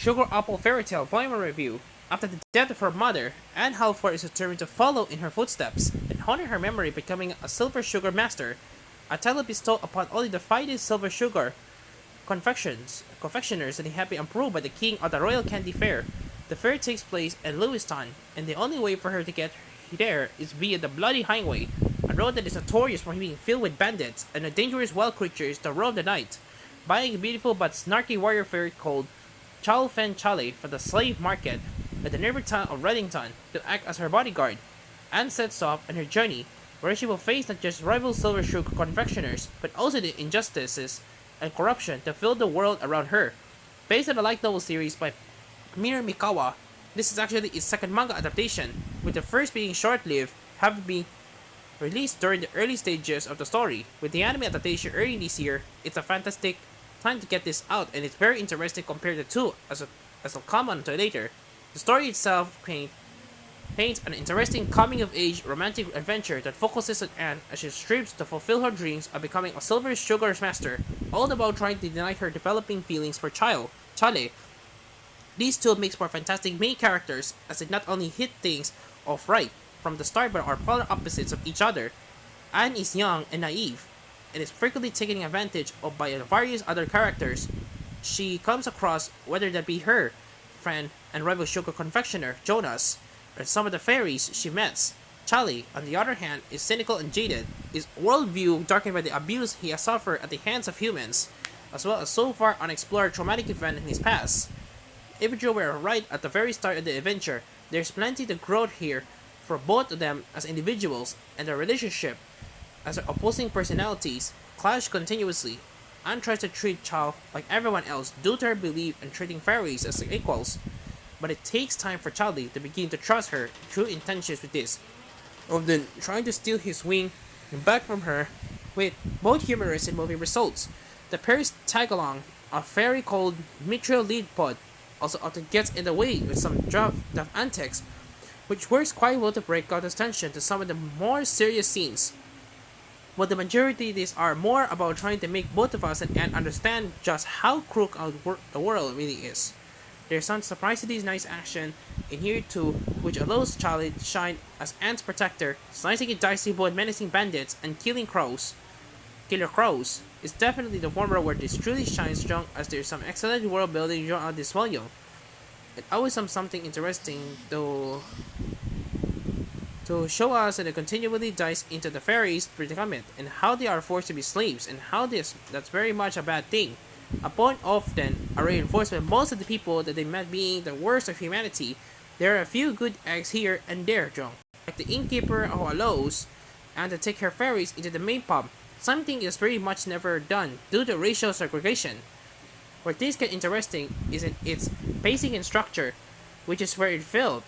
Sugar Apple Fairy Tale Volume Review. After the death of her mother, Anne Halford is determined to follow in her footsteps and honor her memory, becoming a silver sugar master, a title bestowed upon only the finest silver sugar confectioners that have been approved by the king of the Royal Candy Fair. The fair takes place in Lewiston, and the only way for her to get there is via the Bloody Highway, a road that is notorious for being filled with bandits and the dangerous wild creatures that roam the night. Buying a beautiful but snarky warrior fairy called Chow Fen Chale from the slave market at the nearby town of Reddington to act as her bodyguard, Anne sets off on her journey, where she will face not just rival silver sugar confectioners, but also the injustices and corruption that fill the world around her. Based on the light novel series by Mir Mikawa, this is actually its second manga adaptation, with the first being short-lived, having been released during the early stages of the story. With the anime adaptation early this year, it's a fantastic time to get this out, and it's very interesting compared to two, as I'll comment on later. The story itself paints an interesting coming-of-age romantic adventure that focuses on Anne as she strives to fulfill her dreams of becoming a silver sugar master, all about trying to deny her developing feelings for Chale. These two makes for fantastic main characters, as they not only hit things off right from the start but are polar opposites of each other. Anne is young and naive, and is frequently taken advantage of by various other characters she comes across, whether that be her friend and rival sugar confectioner, Jonas, or some of the fairies she meets. Charlie, on the other hand, is cynical and jaded, his worldview darkened by the abuse he has suffered at the hands of humans, as well as so far unexplored traumatic event in his past. If you were right at the very start of the adventure, there's plenty to grow here for both of them as individuals, and their relationship as their opposing personalities clash continuously. Anne tries to treat Chow like everyone else due to her belief in treating fairies as equals, but it takes time for Charlie to begin to trust her true intentions with this, often trying to steal his wing back from her, with both humorous and moving results. The pair's tag-along, a fairy called Mithril Leadpod, also often gets in the way with some draft antics, which works quite well to break out the tension to some of the more serious scenes. But the majority of these are more about trying to make both of us and Anne understand just how crooked the world really is. There's some surprisingly nice action in here too, which allows Charlie to shine as Anne's protector, slicing and dicing both menacing bandits and killer crows. Is definitely the former where this truly shines strong, as there's some excellent world building throughout this volume. It always something interesting to show us and it continually dives into the fairies' predicament and how they are forced to be slaves and how that's very much a bad thing. A point often a reinforcement most of the people that they met being the worst of humanity. There are a few good eggs here and there, John. Like the innkeeper who allows and to take her fairies into the main pub, something is very much never done due to racial segregation. Where things get interesting is in its pacing and structure, which is where it failed.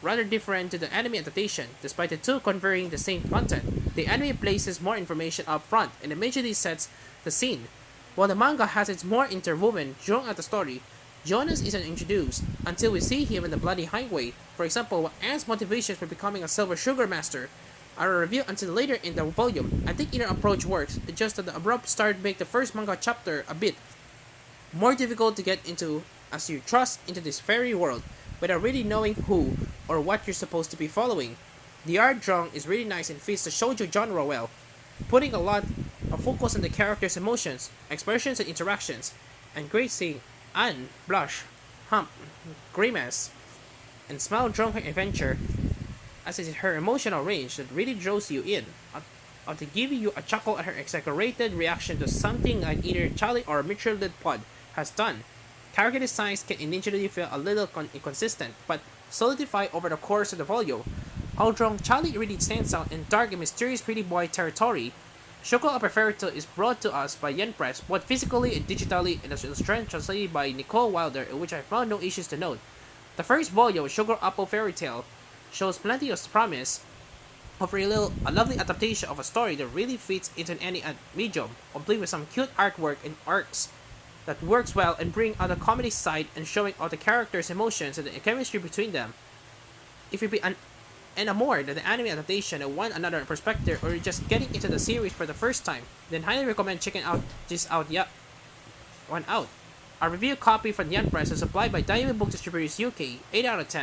Rather different to the anime adaptation, despite the two conveying the same content. The anime places more information up front and immediately sets the scene, while the manga has its more interwoven throughout the story. Jonas isn't introduced until we see him in the Bloody Highway. For example, Anne's motivations for becoming a silver sugar master are a review until later in the volume. I think either approach works, it's just that the abrupt start make the first manga chapter a bit more difficult to get into as you trust into this fairy world without really knowing who or what you're supposed to be following. The art drawing is really nice and fits the shoujo genre well, putting a lot of focus on the characters' emotions, expressions, and interactions. And great seeing Anne blush, hump, grimace, and smile during her adventure, as is her emotional range that really draws you in, or to give you a chuckle at her exaggerated reaction to something that either Charlie or Mitchell Pod has done. Character designs can initially feel a little inconsistent, but solidify over the course of the volume. Although Charlie really stands out in dark and mysterious pretty boy territory, Shoko Upper Fairy Tale is brought to us by Yen Press, both physically and digitally, and is translated by Nicole Wilder, in which I found no issues to note. The first volume, Sugar Apple Fairy Tale, shows plenty of promise of a lovely adaptation of a story that really fits into any medium, complete with some cute artwork and arcs that works well and bring out the comedy side and showing all the characters' emotions and the chemistry between them. If you be enamored of the anime adaptation of one another perspective, or you're just getting into the series for the first time, then highly recommend checking out one out. A review copy from the Press is supplied by Diamond Book Distributors UK, 8 out of 10.